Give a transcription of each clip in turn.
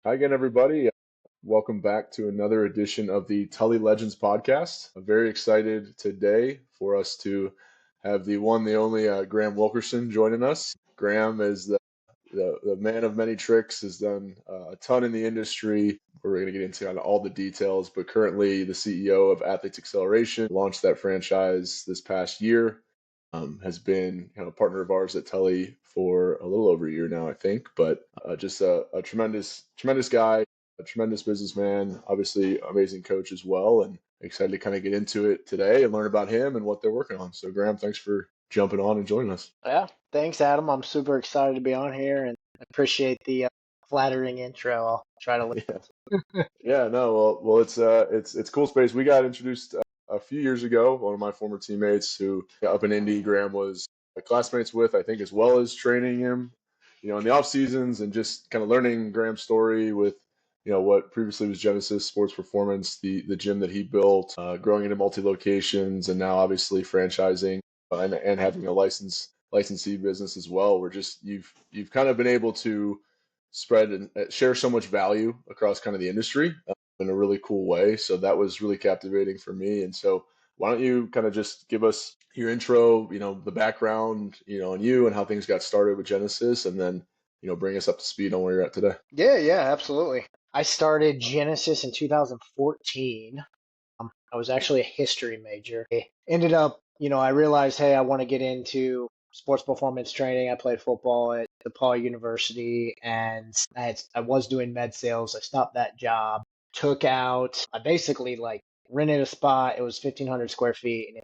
Hi again, everybody. Welcome back to another edition of the Tully Legends Podcast. I'm very excited today for us to have the one, the only Graham Wilkerson joining us. Graham is the man of many tricks, has done a ton in the industry. We're going to get into kind of all the details, but currently the CEO of Athletes Acceleration, launched that franchise this past year. Has been kind of a partner of ours at Tully for a little over a year now, I think. But just a tremendous guy, a tremendous businessman, obviously amazing coach as well, and excited to kind of get into it today and learn about him and what they're working on. So, Graham, thanks for jumping on and joining us. Yeah, thanks, Adam. I'm super excited to be on here and appreciate the flattering intro. I'll try to Yeah, listen. yeah, no, well, it's cool space. We got introduced a few years ago. One of my former teammates who up in Indy, Graham was classmates with, I think, as well as training him, in the off seasons and just kind of learning Graham's story with, what previously was Genesis Sports Performance, the gym that he built, growing into multi locations, and now obviously franchising and having a licensee business as well. Where just you've kind of been able to spread and share so much value across kind of the industry in a really cool way. So that was really captivating for me. And so why don't you kind of just give us your intro, the background, on you and how things got started with Genesis, and then, bring us up to speed on where you're at today. Yeah, absolutely. I started Genesis in 2014. I was actually a history major. I ended up, I realized, hey, I want to get into sports performance training. I played football at DePaul University, and I was doing med sales. I stopped that job, I basically like rented a spot. It was 1,500 square feet, and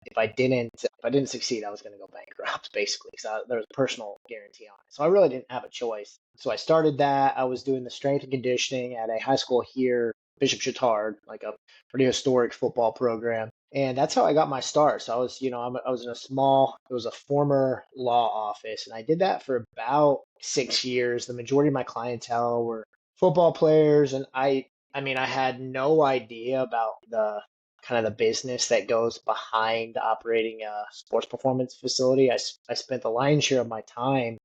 if I didn't succeed, I was going to go bankrupt, basically, because there was a personal guarantee on it. So I really didn't have a choice. So I started that. I was doing the strength and conditioning at a high school here, Bishop Chatard, like a pretty historic football program. And that's how I got my start. So I was, I was in it was a former law office, and I did that for about 6 years. The majority of my clientele were football players, and I mean, I had no idea about the kind of the business that goes behind operating a sports performance facility. I spent the lion's share of my time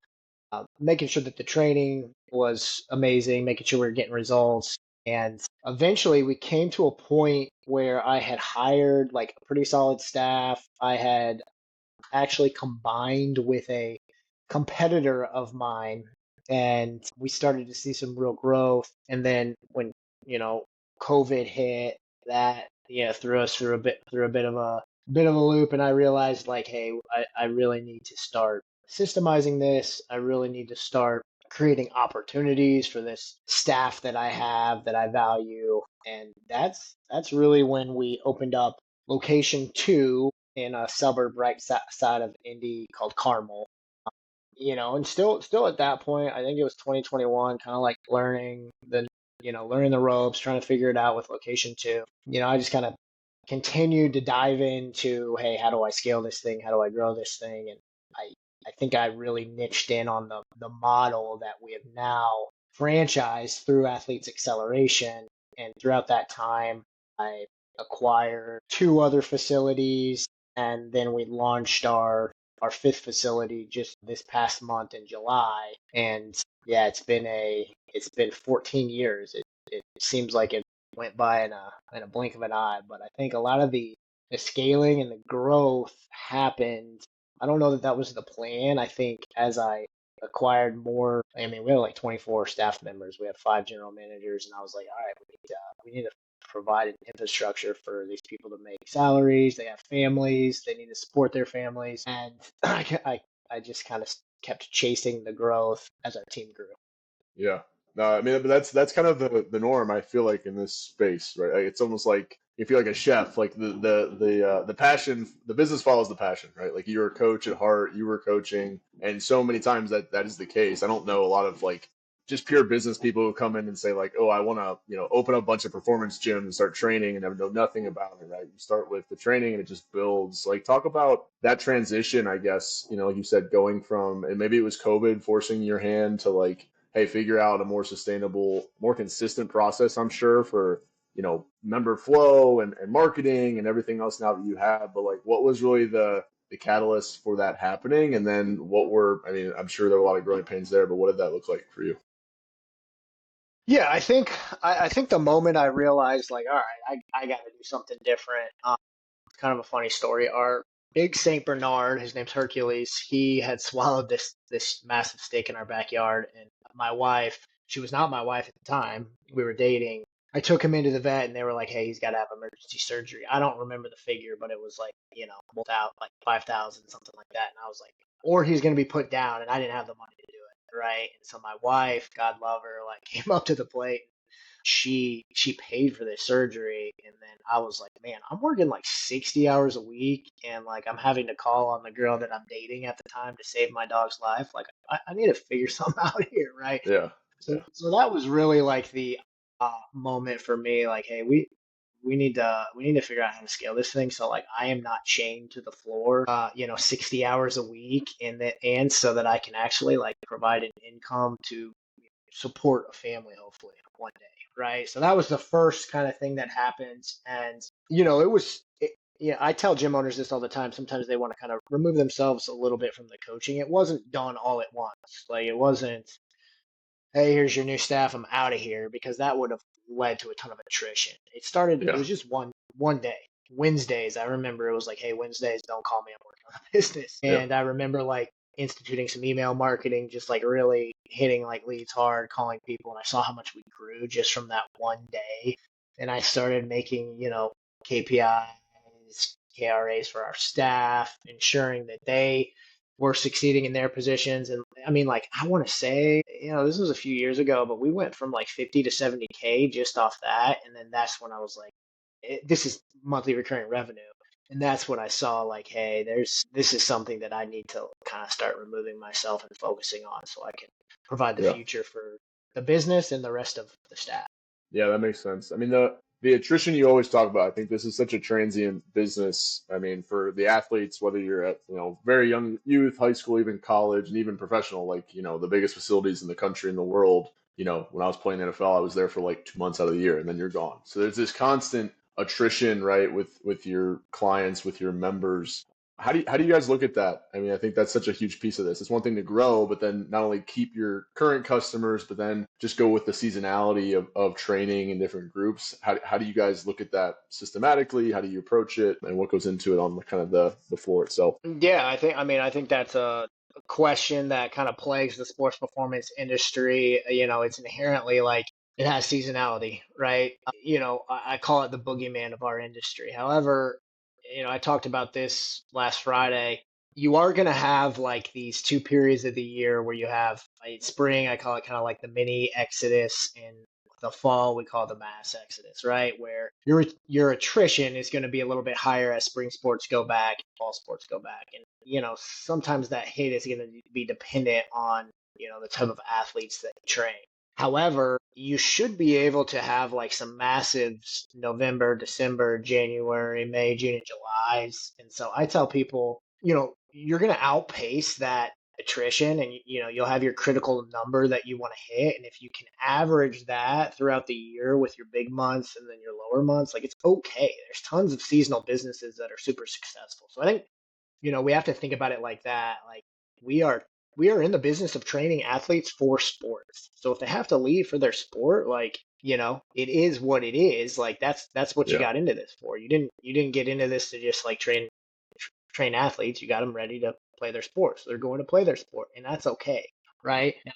making sure that the training was amazing, making sure we were getting results. And eventually we came to a point where I had hired like a pretty solid staff. I had actually combined with a competitor of mine, and we started to see some real growth. And then when, you know, COVID hit, that, threw us through a bit of a loop, and I realized like, hey, I really need to start systemizing this. I really need to start creating opportunities for this staff that I have that I value. And that's really when we opened up location two in a suburb right side of Indy called Carmel. And still at that point, I think it was 2021, kind of like learning the ropes, trying to figure it out with location two. I just kind of continued to dive into, hey, how do I scale this thing? How do I grow this thing? And I think I really niched in on the model that we have now franchised through Athletes Acceleration. And throughout that time, I acquired two other facilities, and then we launched our fifth facility just this past month in July. And yeah, it's been 14 years. It seems like it went by in a blink of an eye, but I think a lot of the scaling and the growth happened. I don't know that that was the plan. I think as I acquired more, I mean, we have like 24 staff members. We have 5 general managers, and I was like, all right, we need to provide an infrastructure for these people to make salaries. They have families. They need to support their families, and I just kind of kept chasing the growth as our team grew. Yeah. No, I mean, but that's kind of the norm, I feel like, in this space, right? Like, it's almost like if you're like a chef, like the passion, the business follows the passion, right? Like, you're a coach at heart, you were coaching, and so many times that is the case. I don't know a lot of like just pure business people who come in and say like, oh, I want to, open up a bunch of performance gyms and start training and never know nothing about it, right? You start with the training and it just builds. Like, talk about that transition, I guess, like you said, going from, and maybe it was COVID forcing your hand to like, hey, figure out a more sustainable, more consistent process, I'm sure, for, member flow and marketing and everything else now that you have. But like, what was really the catalyst for that happening? And then I mean, I'm sure there were a lot of growing pains there, but what did that look like for you? Yeah, I think the moment I realized like, all right, I got to do something different. It's kind of a funny story. Our big Saint Bernard, his name's Hercules, he had swallowed this massive steak in our backyard, and my wife, she was not my wife at the time. We were dating. I took him into the vet, and they were like, "Hey, he's got to have emergency surgery." I don't remember the figure, but it was like, out like 5,000, something like that. And I was like, or he's going to be put down, and I didn't have the money to do it, right? And so my wife, God love her, like came up to the plate. She paid for this surgery, and then I was like, man, I'm working like 60 hours a week, and like I'm having to call on the girl that I'm dating at the time to save my dog's life. Like I need to figure something out here, right? Yeah. So that was really like the moment for me. Like, hey, we need to figure out how to scale this thing. So like I am not chained to the floor, 60 hours a week, and so that I can actually like provide an income to support a family, hopefully one day, right? So that was the first kind of thing that happens, and it was. Yeah, I tell gym owners this all the time. Sometimes they want to kind of remove themselves a little bit from the coaching. It wasn't done all at once. Like it wasn't, hey, here's your new staff, I'm out of here, because that would have led to a ton of attrition. It Yeah. was just one day. Wednesdays, I remember it was like, hey, Wednesdays, don't call me, I'm working on the business. Yeah. And I remember like instituting some email marketing, just like really hitting like leads hard, calling people, and I saw how much we grew just from that one day. And I started making, KPIs, KRAs for our staff, ensuring that they were succeeding in their positions. And I mean, like, I want to say, this was a few years ago, but we went from like 50 to 70K just off that. And then that's when I was like, this is monthly recurring revenue. And that's when I saw like, hey, this is something that I need to kind of start removing myself and focusing on so I can provide the Yeah. future for the business and the rest of the staff. Yeah, that makes sense. I mean, the attrition you always talk about, I think this is such a transient business. I mean, for the athletes, whether you're at, very young youth, high school, even college, and even professional, like, the biggest facilities in the country and the world, when I was playing NFL, I was there for like 2 months out of the year and then you're gone. So there's this constant attrition, right, with your clients, with your members. How do you guys look at that? I mean, I think that's such a huge piece of this. It's one thing to grow, but then not only keep your current customers, but then just go with the seasonality of training in different groups. How do you guys look at that systematically? How do you approach it, and what goes into it on the kind of the floor itself? Yeah, I think that's a question that kind of plagues the sports performance industry. It's inherently like it has seasonality, right? I call it the boogeyman of our industry. However, I talked about this last Friday. You are going to have like these two periods of the year where you have spring, I call it kind of like the mini exodus, and the fall we call the mass exodus, right? Where your attrition is going to be a little bit higher as spring sports go back, fall sports go back, and sometimes that hit is going to be dependent on the type of athletes that you train. However, you should be able to have like some massive November, December, January, May, June, and July's. And so I tell people, you're going to outpace that attrition, and you'll have your critical number that you want to hit. And if you can average that throughout the year with your big months and then your lower months, like it's okay. There's tons of seasonal businesses that are super successful. So I think we have to think about it like that. Like we are we are in the business of training athletes for sports. So if they have to leave for their sport, like, it is what it is. Like that's what you Yeah. got into this for. You didn't get into this to just like train athletes. You got them ready to play their sport. So they're going to play their sport, and that's okay, right? And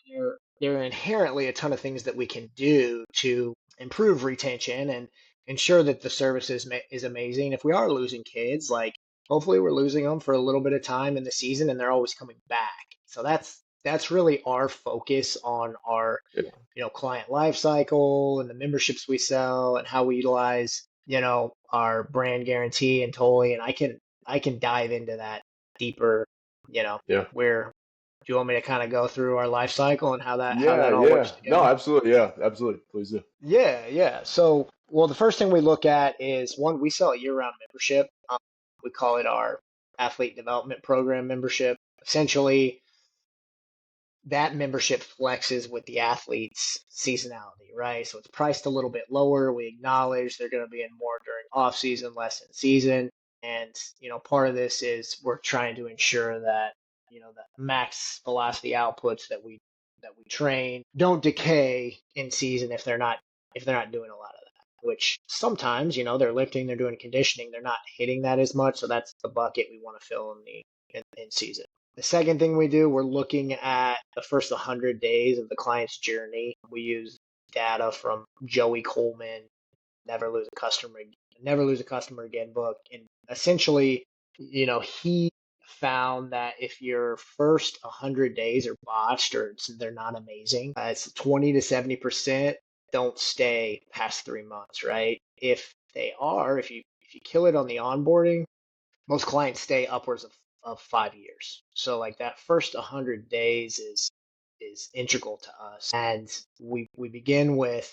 there are inherently a ton of things that we can do to improve retention and ensure that the service is amazing. If we are losing kids, like hopefully we're losing them for a little bit of time in the season and they're always coming back. So that's really our focus on our Yeah. client life cycle and the memberships we sell and how we utilize our brand guarantee and Tully. And I can dive into that deeper, Yeah. where do you want me to kind of go through our life cycle and how that Yeah. all works Yeah. No, together? absolutely. Yeah, absolutely. Please do. Yeah, yeah. So, well, the first thing we look at is one, we sell a year-round membership. We call it our athlete development program membership. Essentially, that membership flexes with the athlete's seasonality, right? So it's priced a little bit lower. We acknowledge they're going to be in more during off season, less in season. And, part of this is we're trying to ensure that, the max velocity outputs that we train don't decay in season if they're not doing a lot of that. Which sometimes, they're lifting, they're doing conditioning, they're not hitting that as much. So that's the bucket we want to fill in season. The second thing we do, we're looking at the first 100 days of the client's journey. We use data from Joey Coleman, Never Lose a Customer Again book. And essentially, he found that if your first 100 days are botched or they're not amazing, it's 20 to 70% don't stay past 3 months, right? If you kill it on the onboarding, most clients stay upwards of 5 years. So like that first 100 days is integral to us. And we begin with,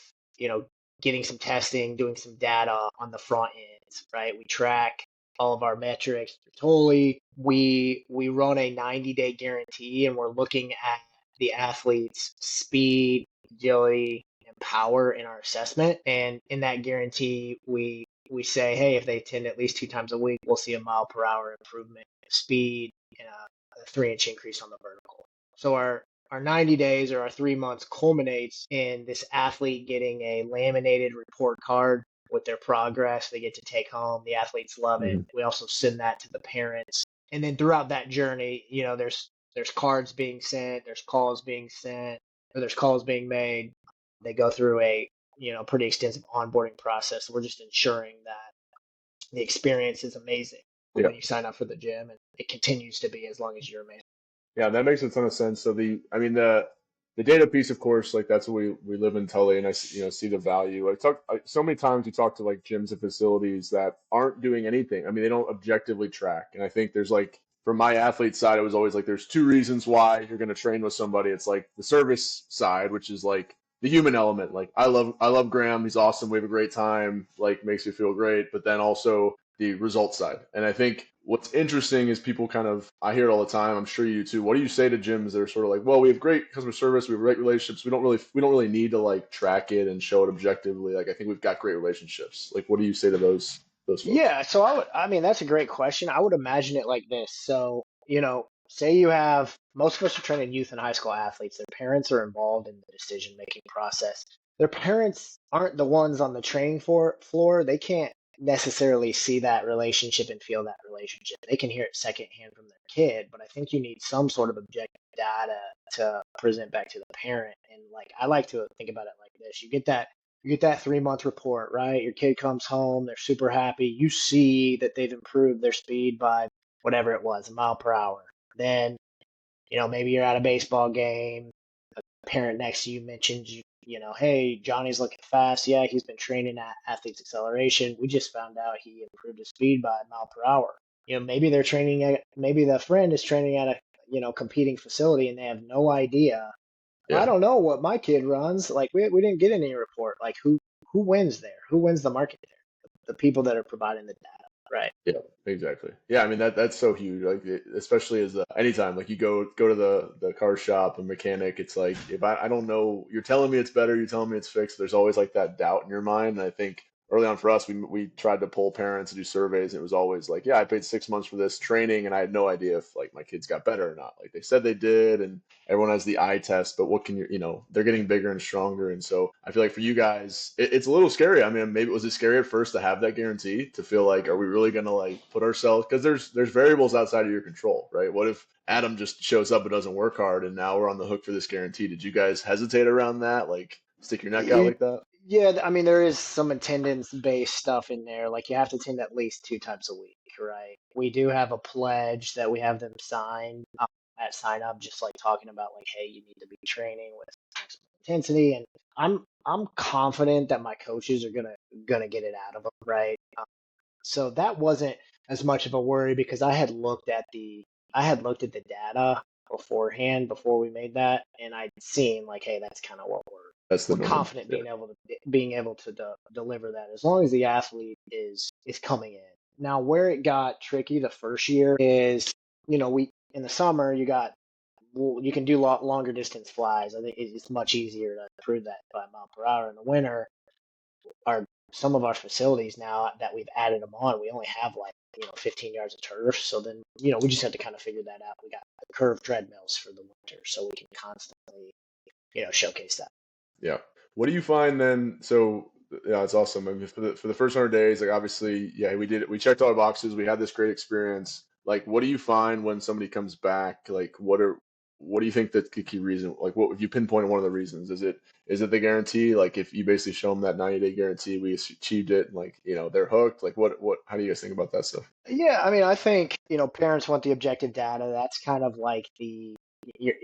getting some testing, doing some data on the front end, right? We track all of our metrics through Tully. We run a 90-day guarantee, and we're looking at the athlete's speed, agility, and power in our assessment. And in that guarantee, we say, hey, if they attend at least 2 times a week, we'll see a mile per hour improvement in speed and a 3-inch increase on the vertical. So our 90 days or our 3 months culminates in this athlete getting a laminated report card with their progress. They get to take home. The athletes love it. We also send that to the parents. And then throughout that journey, there's cards being sent, there's calls being sent, or there's calls being made. They go through a pretty extensive onboarding process. We're just ensuring that the experience is amazing when you sign up for the gym, and it continues to be as long as you're amazing. Yeah, that makes a ton of sense. So the data piece, of course, like that's what we live in Tully, and I see the value. So many times we talk to like gyms and facilities that aren't doing anything. I mean, they don't objectively track, and I think there's like from my athlete side, it was always like there's 2 reasons why you're going to train with somebody. It's like the service side, which is like the human element. Like I love Graham, he's awesome, we have a great time, like makes me feel great, but then also the result side. And I think what's interesting is people I hear it all the time, I'm sure you do too. What do you say to gyms that are sort of like, well, we have great customer service, we have great relationships, we don't really need to like track it and show it objectively. Like I think we've got great relationships. Like what do you say to those folks? Yeah, so that's a great question. I would imagine it like this. So, say you have, most of us are training youth and high school athletes. Their parents are involved in the decision-making process. Their parents aren't the ones on the training floor. They can't necessarily see that relationship and feel that relationship. They can hear it secondhand from their kid, but I think you need some sort of objective data to present back to the parent. And like, I like to think about it like this. You get that 3-month report, right? Your kid comes home, they're super happy. You see that they've improved their speed by whatever it was, a mile per hour. Then, maybe you're at a baseball game. A parent next to you mentions hey, Johnny's looking fast. Yeah, he's been training at Athletes Acceleration. We just found out he improved his speed by a mile per hour. Maybe maybe the friend is training at a competing facility and they have no idea. I don't know what my kid runs. Like we didn't get any report. Like who wins there? Who wins the market there? The people that are providing the data, right? Yeah, exactly. Yeah, I mean that's so huge. Like especially as anytime like you go to the car shop, a mechanic, it's like if I don't know, you're telling me it's better, you're telling me it's fixed. There's always like that doubt in your mind. And I think early on for us, we tried to poll parents and do surveys, and it was always like, yeah, I paid 6 months for this training, and I had no idea if like my kids got better or not. Like they said they did, and everyone has the eye test, but what can they're getting bigger and stronger, and so I feel like for you guys, it's a little scary. I mean, maybe was it scary at first to have that guarantee, to feel like, are we really gonna like put ourselves, because there's variables outside of your control, right? What if Adam just shows up and doesn't work hard, and now we're on the hook for this guarantee? Did you guys hesitate around that? Like stick your neck out like that? Yeah, I mean, there is some attendance-based stuff in there. Like you have to attend at least 2 times a week, right? We do have a pledge that we have them sign at sign up, just like talking about like, hey, you need to be training with maximum intensity. And I'm confident that my coaches are gonna get it out of them, right? So that wasn't as much of a worry because I had looked at the data beforehand before we made that, and I'd seen like, hey, that's kind of what we're confident being able to deliver that as long as the athlete is coming in. Now, where it got tricky the first year is, we in the summer you can do longer distance flies. I think it's much easier to improve that by a mile per hour. In the winter, some of our facilities now that we've added them on, we only have like 15 yards of turf. So then we just have to kind of figure that out. We got curved treadmills for the winter, so we can constantly showcase that. Yeah. What do you find then? So yeah, it's awesome. I mean, for the first 100 days, like obviously, yeah, we did it. We checked all our boxes. We had this great experience. Like, what do you find when somebody comes back? Like, what do you think that the key reason? Like, what if you pinpoint one of the reasons? Is it the guarantee? Like, if you basically show them that 90-day guarantee, we achieved it, and like they're hooked. Like, what? How do you guys think about that stuff? Yeah, I mean, I think, parents want the objective data. That's kind of like you're,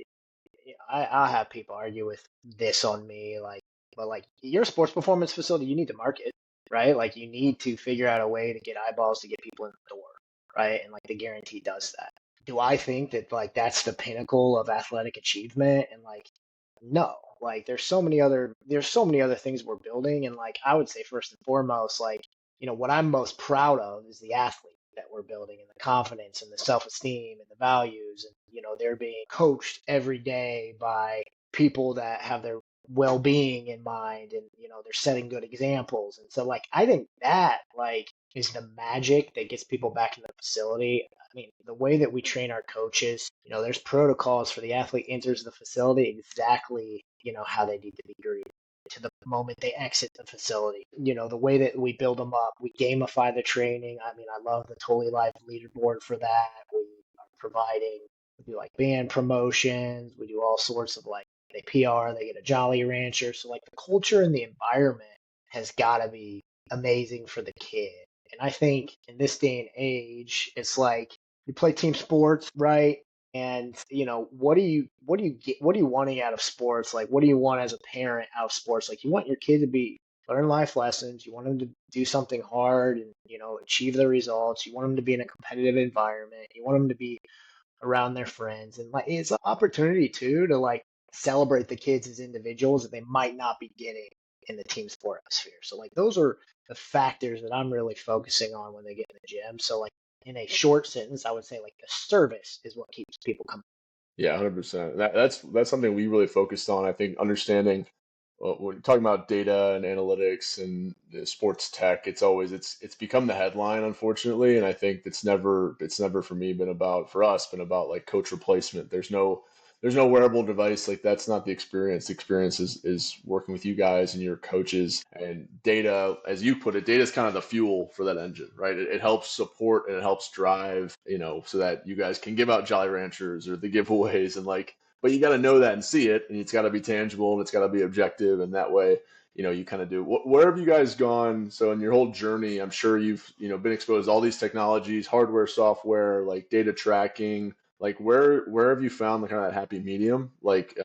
I have people argue with this on me, like, but like your sports performance facility, you need to market, right? Like you need to figure out a way to get eyeballs to get people in the door, right? And like the guarantee does that. Do I think that like that's the pinnacle of athletic achievement? And like, no, like there's so many other things we're building. And like I would say first and foremost, like, what I'm most proud of is the athlete that we're building and the confidence and the self-esteem and the values. And, they're being coached every day by people that have their well-being in mind, and, they're setting good examples. And so like I think that like is the magic that gets people back in the facility. I mean, the way that we train our coaches, there's protocols for the athlete enters the facility exactly, how they need to be greeted to the moment they exit the facility. The way that we build them up, we gamify the training. I mean, I love the Tully Life leaderboard for that. We are providing, we do like band promotions. We do all sorts of like, they PR, they get a Jolly Rancher. So like the culture and the environment has got to be amazing for the kid. And I think in this day and age, it's like you play team sports, right? And what are you wanting out of sports? Like, what do you want as a parent out of sports? Like, you want your kid to be learn life lessons. You want them to do something hard and achieve the results. You want them to be in a competitive environment. You want them to be around their friends, and like it's an opportunity too to like celebrate the kids as individuals that they might not be getting in the team sport atmosphere. So like those are the factors that I'm really focusing on when they get in the gym. So like in a short sentence, I would say like the service is what keeps people coming. Yeah, 100%. That's something we really focused on. I think understanding when talking about data and analytics and the sports tech, it's become the headline, unfortunately, and I think it's never for me for us been about like coach replacement. There's no wearable device. Like that's not the experience. The experience is working with you guys and your coaches, and data, as you put it, data is kind of the fuel for that engine, right? It helps support and it helps drive, so that you guys can give out Jolly Ranchers or the giveaways, and like, but you got to know that and see it, and it's got to be tangible and it's got to be objective, and that way, you kind of do. Where have you guys gone? So in your whole journey, I'm sure you've been exposed to all these technologies, hardware, software, like data tracking. Like where have you found the kind of that happy medium? Like,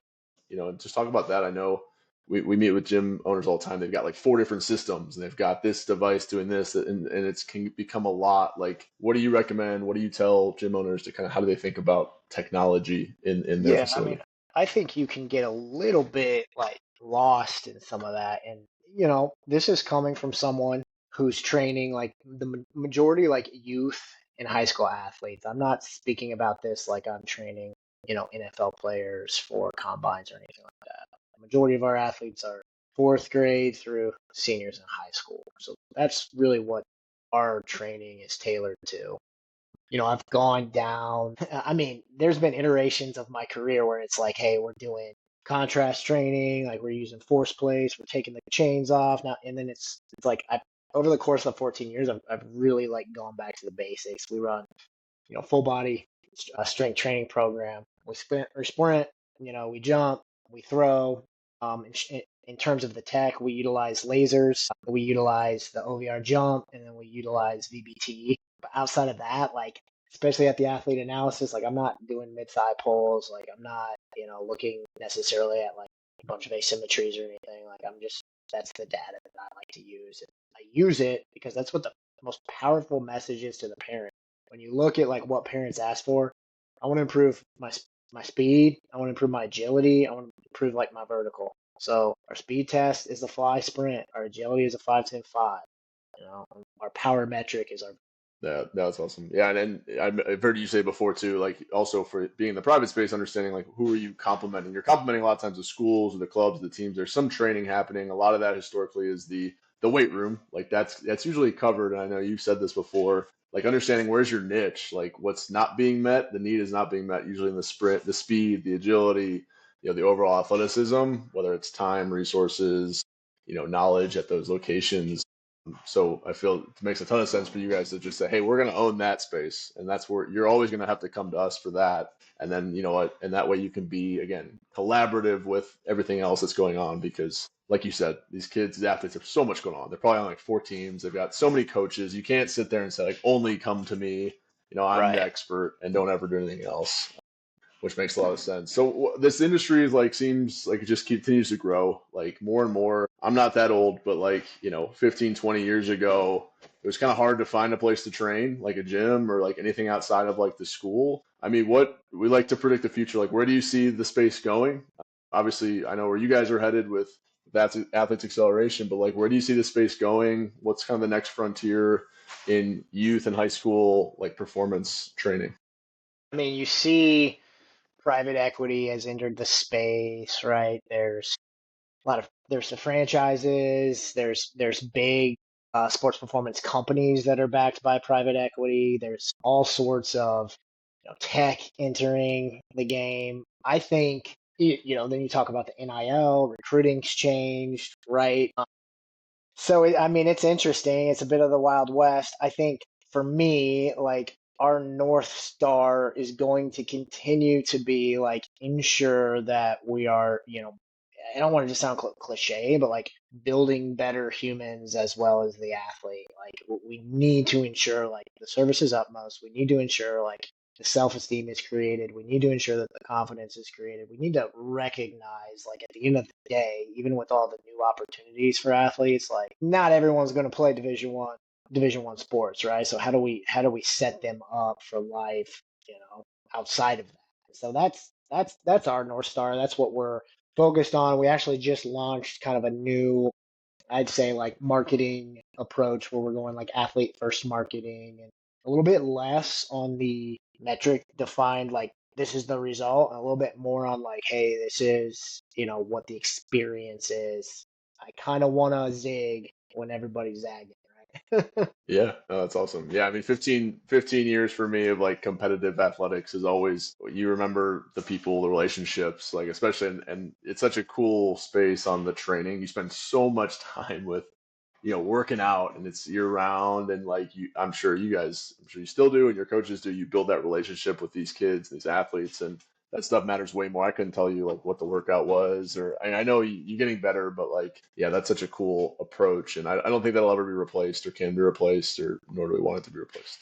just talk about that. I know we meet with gym owners all the time. They've got like 4 different systems and they've got this device doing this, and it's can become a lot. Like, what do you recommend? What do you tell gym owners to kind of, how do they think about technology in their Yeah, I facility? mean, I think you can get a little bit like lost in some of that. And, this is coming from someone who's training like the majority like youth and high school athletes. I'm not speaking about this like I'm training, NFL players for combines or anything like that. The majority of our athletes are fourth grade through seniors in high school. So that's really what our training is tailored to. I've gone down. I mean, there's been iterations of my career where it's like, hey, we're doing contrast training, like we're using force plates, we're taking the chains off now, and then it's like over the course of 14 years, I've really like gone back to the basics. We run, full body strength training program. We sprint, we jump, we throw. In terms of the tech, we utilize lasers, we utilize the OVR jump, and then we utilize VBT. But outside of that, like especially at the athlete analysis, like I'm not doing mid-thigh pulls, like I'm not, looking necessarily at like a bunch of asymmetries or anything. Like I'm just that's the data that I like to use. And I use it because that's what the most powerful message is to the parent. When you look at like what parents ask for, I want to improve my speed, I want to improve my agility, I want to improve like my vertical. So our speed test is the fly sprint. Our agility is a 5-10-5. Our power metric is our. Yeah, that's awesome. Yeah, and I've heard you say before too, like also for being in the private space, understanding like who are you complimenting? You're complimenting a lot of times the schools or the clubs, the teams. There's some training happening. A lot of that historically is the weight room. Like that's usually covered. And I know you've said this before. Like understanding where's your niche, like what's not being met, the need is not being met. Usually in the sprint, the speed, the agility, the overall athleticism, whether it's time, resources, knowledge at those locations. So I feel it makes a ton of sense for you guys to just say, hey, we're going to own that space. And that's where you're always going to have to come to us for that. And then, you know what? And that way you can be, again, collaborative with everything else that's going on because, like you said, these kids, these athletes have so much going on. They're probably on like 4 teams. They've got so many coaches. You can't sit there and say, like, only come to me. I'm the Right. expert and don't ever do anything else, which makes a lot of sense. So this industry is like seems like it just continues to grow like more and more. I'm not that old, but like, 15, 20 years ago, it was kind of hard to find a place to train, like a gym or like anything outside of like the school. I mean, what we like to predict the future, like where do you see the space going? Obviously, I know where you guys are headed with that's athletes acceleration, but like where do you see the space going? What's kind of the next frontier in youth and high school like performance training? I mean, you see private equity has entered the space, right? There's the franchises, there's big sports performance companies that are backed by private equity. There's all sorts of tech entering the game. I think then you talk about the NIL, recruiting's changed, right? I mean, it's interesting. It's a bit of the Wild West. I think for me, like our North Star is going to continue to be like ensure that we are, I don't want to just sound cliche, but like building better humans as well as the athlete. Like we need to ensure like the service is utmost. We need to ensure like the self-esteem is created. We need to ensure that the confidence is created. We need to recognize, like at the end of the day, even with all the new opportunities for athletes, like not everyone's going to play Division 1 sports, right? So how do we set them up for life, outside of that? So that's our North Star. That's what we're focused on. We actually just launched kind of a new, I'd say, like marketing approach where we're going like athlete first marketing and a little bit less on the metric defined like this is the result, and a little bit more on like, hey, this is, what the experience is. I kind of want to zig when everybody's zagging, right? Yeah, no, that's awesome. Yeah, I mean, 15 years for me of like competitive athletics is always, you remember the people, the relationships, like especially, and it's such a cool space on the training. You spend so much time with, working out and it's year round. And like I'm sure you still do and your coaches do, you build that relationship with these kids, these athletes, and that stuff matters way more. I couldn't tell you like what the workout was, or I know you're getting better, but like, yeah, that's such a cool approach. And I don't think that'll ever be replaced or can be replaced, or nor do we want it to be replaced.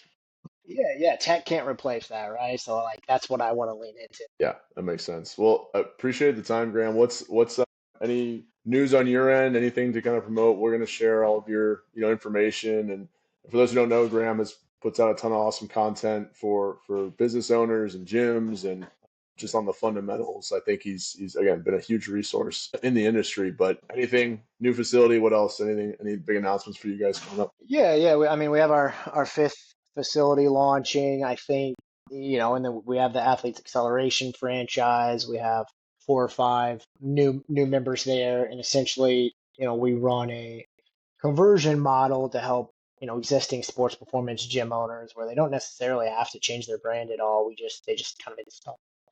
Yeah, tech can't replace that, right? So like that's what I want to lean into. Yeah, that makes sense. Well, I appreciate the time, Graham. What's any news on your end? Anything to kind of promote? We're going to share all of your information. And for those who don't know, Graham has puts out a ton of awesome content for business owners and gyms and just on the fundamentals. I think he's again been a huge resource in the industry. But anything new facility? What else? Any big announcements for you guys coming up? Yeah. I mean, we have our fifth facility launching, I think, and then we have the Athletes Acceleration franchise. We have 4 or 5 new members there, and essentially, we run a conversion model to help, existing sports performance gym owners where they don't necessarily have to change their brand at all. They just kind of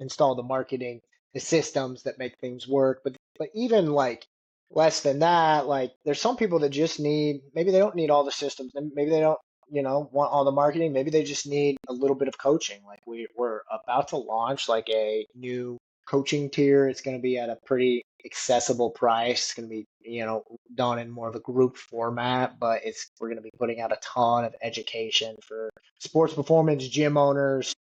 install the marketing, the systems that make things work. But even like less than that, like there's some people that just need, maybe they don't need all the systems, and maybe they don't, want all the marketing. Maybe they just need a little bit of coaching. Like we're about to launch like a new coaching tier. It's going to be at a pretty accessible price. It's going to be, done in more of a group format, but we're going to be putting out a ton of education for sports performance gym owners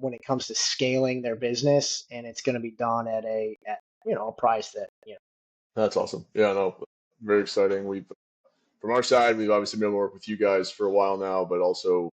when it comes to scaling their business, and it's going to be done at a price that That's awesome. Yeah, no, very exciting. From our side, we've obviously been able to work with you guys for a while now, but also,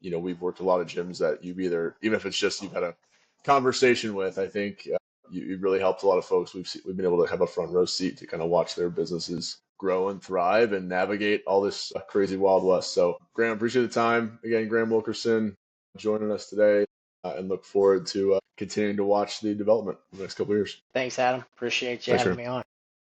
we've worked a lot of gyms that even if it's just you've had a conversation with, I think you've really helped a lot of folks. We've been able to have a front row seat to kind of watch their businesses grow and thrive and navigate all this crazy Wild West. So, Graham, appreciate the time. Again, Graham Wilkerson joining us today and look forward to continuing to watch the development in the next couple of years. Thanks, Adam. Appreciate you Thanks, having Graham. me on.